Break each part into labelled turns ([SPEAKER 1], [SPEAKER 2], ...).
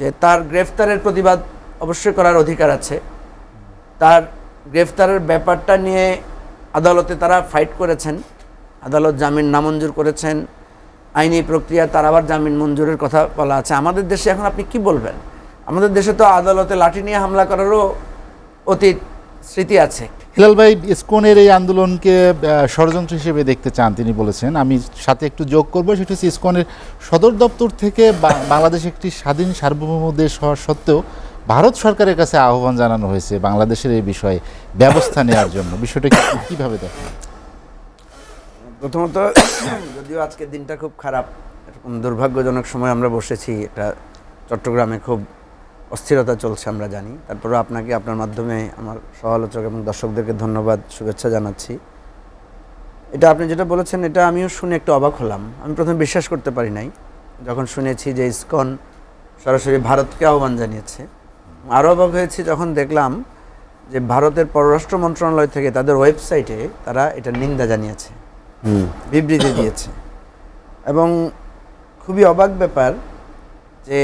[SPEAKER 1] যে তার গ্রেফতারের প্রতিবাদ অবশ্যই করার অধিকার আছে। তার গ্রেফতারের ব্যাপারটা নিয়ে আদালতে তারা ফাইট করেছেন, আদালত জামিন নামঞ্জুর করেছেন, আইনি প্রক্রিয়া তার আবার জামিন মঞ্জুরের কথা বলা আছে। আমাদের দেশে এখন আপনি কি বলবেন? আমাদের দেশে তো আদালতে লাঠি নিয়ে হামলা করারও অতীত স্মৃতি আছে।
[SPEAKER 2] হিলাল ভাই ইসকনের এই আন্দোলনকে ষড়যন্ত্র হিসেবে দেখতে চান তিনি বলেছেন। আমি সাথে একটু যোগ করবো, সেটা হচ্ছে ইসকনের সদর দপ্তর থেকে বাংলাদেশ একটি স্বাধীন সার্বভৌম দেশ হওয়া সত্ত্বেও ভারত সরকারের কাছে আহ্বান জানানো হয়েছে বাংলাদেশের এই বিষয়ে ব্যবস্থা নেওয়ার জন্য। বিষয়টা কীভাবে দেখেন?
[SPEAKER 1] প্রথমত, যদিও আজকের দিনটা খুব খারাপ, এরকম দুর্ভাগ্যজনক সময় আমরা বসেছি, এটা চট্টগ্রামে খুব অস্থিরতা চলছে আমরা জানি। তারপরেও আপনাকে আপনার মাধ্যমে আমার সমালোচক এবং দর্শকদেরকে ধন্যবাদ, শুভেচ্ছা জানাচ্ছি। এটা আপনি যেটা বলেছেন এটা আমিও শুনে একটু অবাক হলাম। আমি প্রথমে বিশ্বাস করতে পারি নাই যখন শুনেছি যে ইসকন সরাসরি ভারতকে আহ্বান জানিয়েছে। আরও অবাক হয়েছি যখন দেখলাম যে ভারতের পররাষ্ট্র মন্ত্রণালয় থেকে তাদের ওয়েবসাইটে তারা এটা নিন্দা জানিয়েছে, বিবৃতি দিয়েছে। এবং খুবই অবাক ব্যাপার যে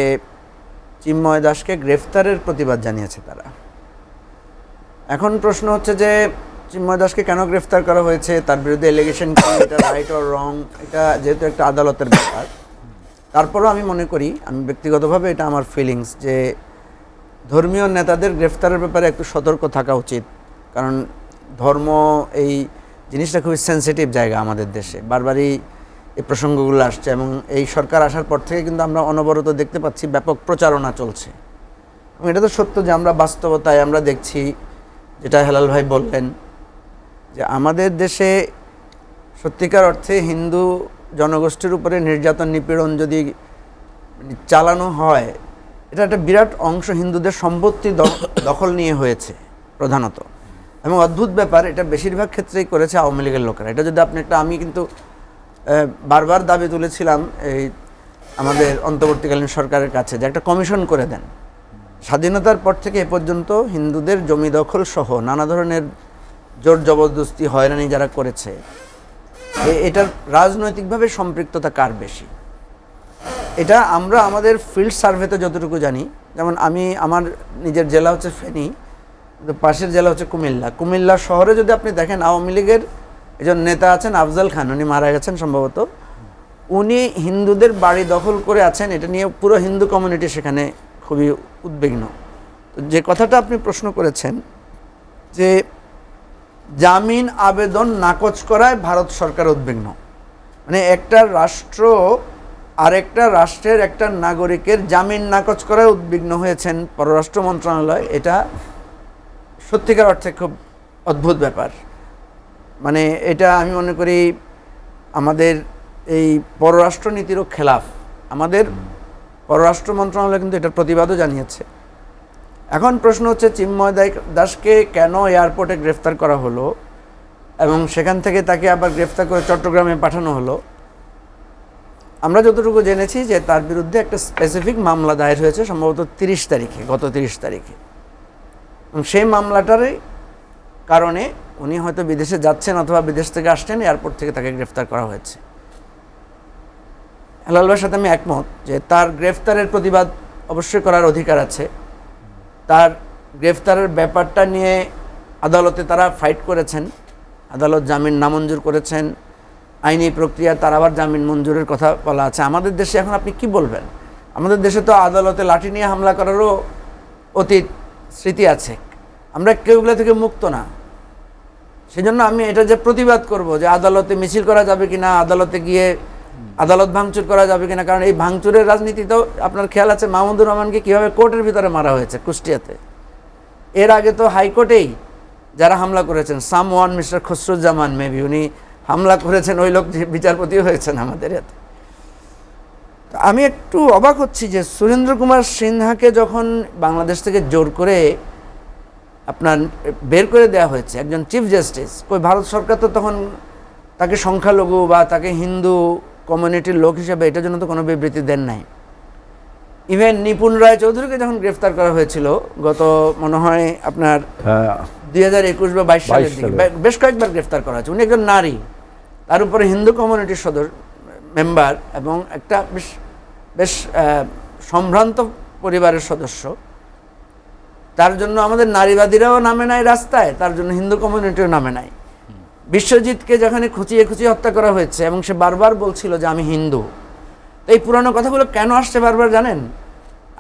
[SPEAKER 1] চিন্ময় দাসকে গ্রেফতারের প্রতিবাদ জানিয়েছে তারা। এখন প্রশ্ন হচ্ছে যে চিন্ময় দাসকে কেন গ্রেফতার করা হয়েছে, তার বিরুদ্ধে এলিগেশন কি, এটা রাইট অর রং, এটা যেহেতু একটা আদালতের ব্যাপার। তারপরেও আমি মনে করি, আমি ব্যক্তিগতভাবে এটা আমার ফিলিংস, যে ধর্মীয় নেতাদের গ্রেফতারের ব্যাপারে একটু সতর্ক থাকা উচিত। কারণ ধর্ম এই জিনিসটা খুবই সেন্সিটিভ জায়গা আমাদের দেশে, বারবারই এই প্রসঙ্গগুলো আসছে। এবং এই সরকার আসার পর থেকে কিন্তু আমরা অনবরত দেখতে পাচ্ছি ব্যাপক প্রচারণা চলছে। এবং এটা তো সত্য যে আমরা বাস্তবতায় আমরা দেখছি, যেটা হেলাল ভাই বললেন, যে আমাদের দেশে সত্যিকার অর্থে হিন্দু জনগোষ্ঠীর উপরে নির্যাতন নিপীড়ন যদি চালানো হয়, এটা একটা বিরাট অংশ হিন্দুদের সম্পত্তি দখল নিয়ে হয়েছে প্রধানত। এবং অদ্ভুত ব্যাপার, এটা বেশিরভাগ ক্ষেত্রেই করেছে আওয়ামী লীগের লোকেরা। এটা যদি আপনি আমি কিন্তু বারবার দাবি তুলেছিলাম এই আমাদের অন্তর্বর্তীকালীন সরকারের কাছে যে একটা কমিশন করে দেন। স্বাধীনতার পর থেকে এ পর্যন্ত হিন্দুদের জমি দখল সহ নানা ধরনের জোর জবরদস্তি হয়রানি যারা করেছে, এটার রাজনৈতিকভাবে সম্পৃক্ততা কার বেশি, এটা আমরা আমাদের ফিল্ড সার্ভেতে যতটুকু জানি। যেমন আমার নিজের জেলা হচ্ছে ফেনী, পাশের জেলা হচ্ছে কুমিল্লা শহরে যদি আপনি দেখেন আওয়ামী লীগের একজন নেতা আছেন আফজাল খান, উনি মারা গেছেন সম্ভবত, উনি হিন্দুদের বাড়ি দখল করে আছেন। এটা নিয়ে পুরো হিন্দু কমিউনিটি সেখানে খুবই উদ্বিগ্ন। তো যে কথাটা আপনি প্রশ্ন করেছেন যে জামিন আবেদন নাকচ করায় ভারত সরকার উদ্বিগ্ন, মানে একটা রাষ্ট্র আরেকটা রাষ্ট্রের একটা নাগরিকের জামিন নাকচ করায় উদ্বিগ্ন হয়েছেন পররাষ্ট্র মন্ত্রণালয়, এটা সত্যিকার অর্থে খুব অদ্ভুত ব্যাপার। মানে এটা আমি মনে করি আমাদের এই পররাষ্ট্রনীতিরও খেলাফ। আমাদের পররাষ্ট্র মন্ত্রণালয় কিন্তু এটার প্রতিবাদও জানিয়েছে। এখন প্রশ্ন হচ্ছে চিন্ময় দাসকে কেন এয়ারপোর্টে গ্রেফতার করা হলো এবং সেখান থেকে তাকে আবার গ্রেফতার করে চট্টগ্রামে পাঠানো হলো। আমরা যতটুকু জেনেছি যে তার বিরুদ্ধে একটা স্পেসিফিক মামলা দায়ের হয়েছে সম্ভবত 30 তারিখে, গত 30 তারিখে। এবং সেই মামলাটারই কারণে উনি হয়তো বিদেশে যাচ্ছেন অথবা বিদেশ থেকে আসছেন, এয়ারপোর্ট থেকে তাকে গ্রেফতার করা হয়েছে। হেলাল ভাইয়ের সাথে আমি একমত যে তার গ্রেফতারের প্রতিবাদ অবশ্যই করার অধিকার আছে। তার গ্রেফতারের ব্যাপারটা নিয়ে আদালতে তারা ফাইট করেছেন, আদালত জামিন নামঞ্জুর করেছেন, আইনি প্রক্রিয়া তার আবার জামিন মঞ্জুরের কথা বলা আছে। আমাদের দেশে এখন আপনি কি বলবেন? আমাদের দেশে তো আদালতে লাঠি নিয়ে হামলা করারও অতীত স্মৃতি আছে, আমরা কেউগুলো থেকে মুক্ত না। সেজন্য আমি এটা যে প্রতিবাদ করব যে আদালতে মিছিল করা যাবে কিনা, আদালতে গিয়ে আদালত ভাঙচুর করা যাবে কিনা, কারণ এই ভাঙচুরের রাজনীতিতেও আপনার খেয়াল আছে মাহমুদুর রহমানকে কীভাবে কোর্টের ভিতরে মারা হয়েছে কুষ্টিয়াতে। এর আগে তো হাইকোর্টেই যারা হামলা করেছেন, সামওয়ান মিস্টার খসরুজ্জামান মেবি, উনি হামলা করেছেন, ওই লোক বিচারপতিও হয়েছেন আমাদের এতে। আমি একটু অবাক হচ্ছি যে সুরেন্দ্র কুমার সিনহাকে যখন বাংলাদেশ থেকে জোর করে আপনার বের করে দেওয়া হয়েছে একজন চিফ জাস্টিস, কই ভারত সরকার তো তখন তাকে সংখ্যালঘু বা তাকে হিন্দু কমিউনিটির লোক হিসেবে এটার জন্য তো কোনো বিবৃতি দেন নাই। ইভেন নিপুণ রায় চৌধুরীকে যখন গ্রেফতার করা হয়েছিল গত মনে হয় আপনার 2021 বা 22 সালের দিকে, বেশ কয়েকবার গ্রেফতার করা হয়েছে। উনি একজন নারী, তার উপরে হিন্দু কমিউনিটির মেম্বার, এবং একটা বেশ সম্ভ্রান্ত পরিবারের সদস্য, তার জন্য আমাদের নারীবাদীরাও নামে নাই রাস্তায়, তার জন্য হিন্দু কমিউনিটিও নামে নাই। বিশ্বজিৎকে যেখানে খুঁচিয়ে খুঁচিয়ে হত্যা করা হয়েছে এবং সে বারবার বলছিল যে আমি হিন্দু, তো এই পুরানো কথাগুলো কেন আসছে বারবার জানেন?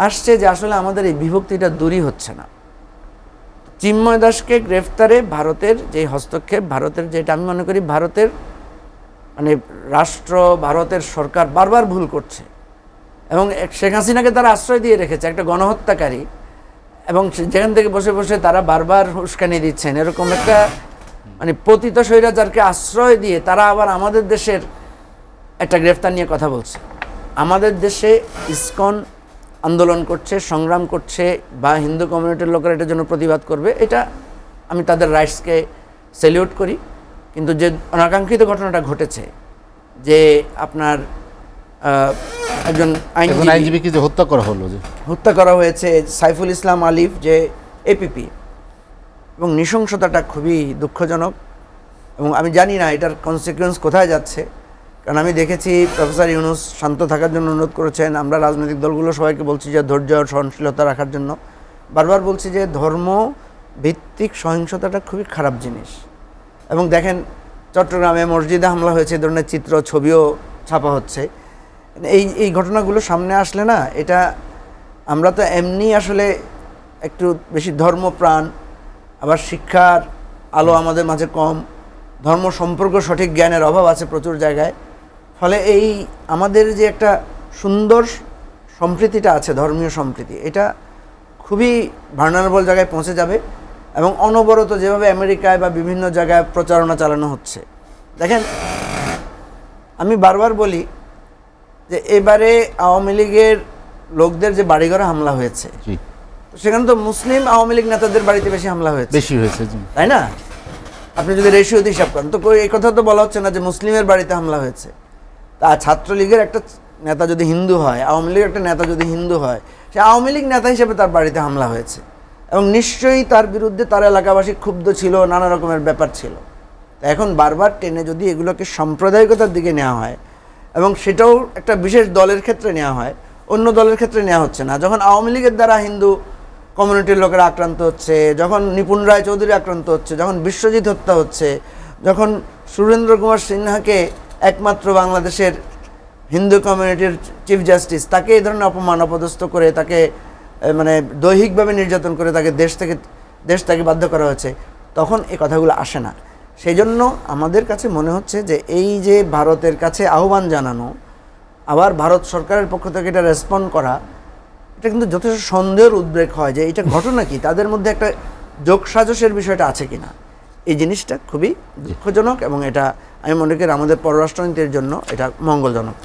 [SPEAKER 1] আসছে যে আসলে আমাদের এই বিভক্তিটা দূরই হচ্ছে না। চিন্ময় দাসকে গ্রেফতারে ভারতের যে হস্তক্ষেপ, ভারতের যেটা আমি মনে করি ভারতের মানে রাষ্ট্র, ভারতের সরকার বারবার ভুল করছে এবং শেখ হাসিনাকে তারা আশ্রয় দিয়ে রেখেছে, একটা গণহত্যাকারী, এবং যেখান থেকে বসে বসে তারা বারবার উস্কানি দিচ্ছেন। এরকম একটা মানে পতিত স্বৈরাচারকে আশ্রয় দিয়ে তারা আবার আমাদের দেশের একটা গ্রেফতার নিয়ে কথা বলছে। আমাদের দেশে ইসকন আন্দোলন করছে, সংগ্রাম করছে, বা হিন্দু কমিউনিটির লোকেরা এটার জন্য প্রতিবাদ করবে, এটা আমি তাদের রাইটসকে স্যালিউট করি। কিন্তু যে অনাকাঙ্ক্ষিত ঘটনাটা ঘটেছে যে আপনার একজন
[SPEAKER 2] আইনজীবীকে যে হত্যা করা হলো, যে
[SPEAKER 1] হত্যা করা হয়েছে, সাইফুল ইসলাম আলিফ যে এপিপি, এবং নৃশংসতাটা খুবই দুঃখজনক। এবং আমি জানি না এটার কনসিকুয়েন্স কোথায় যাচ্ছে, কারণ আমি দেখেছি প্রফেসর ইউনূস শান্ত থাকার জন্য অনুরোধ করেছেন। আমরা রাজনৈতিক দলগুলো সবাইকে বলছি যে ধৈর্য আর সহনশীলতা রাখার জন্য, বারবার বলছি যে ধর্ম ভিত্তিক সহিংসতাটা খুবই খারাপ জিনিস। এবং দেখেন চট্টগ্রামে মসজিদে হামলা হয়েছে, এই ধরনের চিত্র ছবিও ছাপা হচ্ছে। এই ঘটনাগুলো সামনে আসলে না, এটা আমরা তো এমনি আসলে একটু বেশি ধর্মপ্রাণ, আবার শিক্ষার আলো আমাদের মাঝে কম, ধর্ম সম্পর্ক সঠিক জ্ঞানের অভাব আছে প্রচুর জায়গায়। ফলে এই আমাদের যে একটা সুন্দর সম্প্রীতিটা আছে, ধর্মীয় সম্প্রীতি, এটা খুবই ভার্নারেবল জায়গায় পৌঁছে যাবে। এবং অনবরত যেভাবে আমেরিকায় বা বিভিন্ন জায়গায় প্রচারণা চালানো হচ্ছে, দেখেন আমি বারবার বলি যে এবারে আওয়ামী লীগের লোকদের যে বাড়িঘরে হামলা হয়েছে, সেখানে তো মুসলিম আওয়ামী লীগ নেতাদের বাড়িতে বেশি হামলা হয়েছে, তাই না? আপনি যদি রেশিওতে হিসাব করেন তো এই কথা তো বলা হচ্ছে না যে মুসলিমের বাড়িতে হামলা হয়েছে। তা ছাত্রলীগের একটা নেতা যদি হিন্দু হয়, আওয়ামী লীগের একটা নেতা যদি হিন্দু হয়, সে আওয়ামী লীগ নেতা হিসেবে তার বাড়িতে হামলা হয়েছে, এবং নিশ্চয়ই তার বিরুদ্ধে তার এলাকাবাসী ক্ষুব্ধ ছিল, নানা রকমের ব্যাপার ছিল। তা এখন বারবার টেনে যদি এগুলোকে সাম্প্রদায়িকতার দিকে নেওয়া হয়, এবং সেটাও একটা বিশেষ দলের ক্ষেত্রে নেওয়া হয়, অন্য দলের ক্ষেত্রে নেওয়া হচ্ছে না। যখন আওয়ামী লীগের দ্বারা হিন্দু কমিউনিটির লোকেরা আক্রান্ত হচ্ছে, যখন নিপুণ রায় চৌধুরী আক্রান্ত হচ্ছে, যখন বিশ্বজিৎ হত্যা হচ্ছে, যখন সুরেন্দ্র কুমার সিনহাকে একমাত্র বাংলাদেশের হিন্দু কমিউনিটির চিফ জাস্টিস, তাকে এই ধরনের অপমান অপদস্থ করে, তাকে মানে দৈহিকভাবে নির্যাতন করে তাকে দেশ থেকে বাধ্য করা হয়েছে, তখন এই কথাগুলো আসে না। সেই জন্য আমাদের কাছে মনে হচ্ছে যে এই যে ভারতের কাছে আহ্বান জানানো, আবার ভারত সরকারের পক্ষ থেকে এটা রেসপন্ড করা, এটা কিন্তু যথেষ্ট সন্দেহের উদ্রেক হয় যে এটা ঘটনা কি, তাদের মধ্যে একটা যোগসাজশের বিষয়টা আছে কিনা। এই জিনিসটা খুবই দুঃখজনক, এবং এটা আমি মনে করি আমাদের পররাষ্ট্রনীতির জন্য এটা মঙ্গলজনক।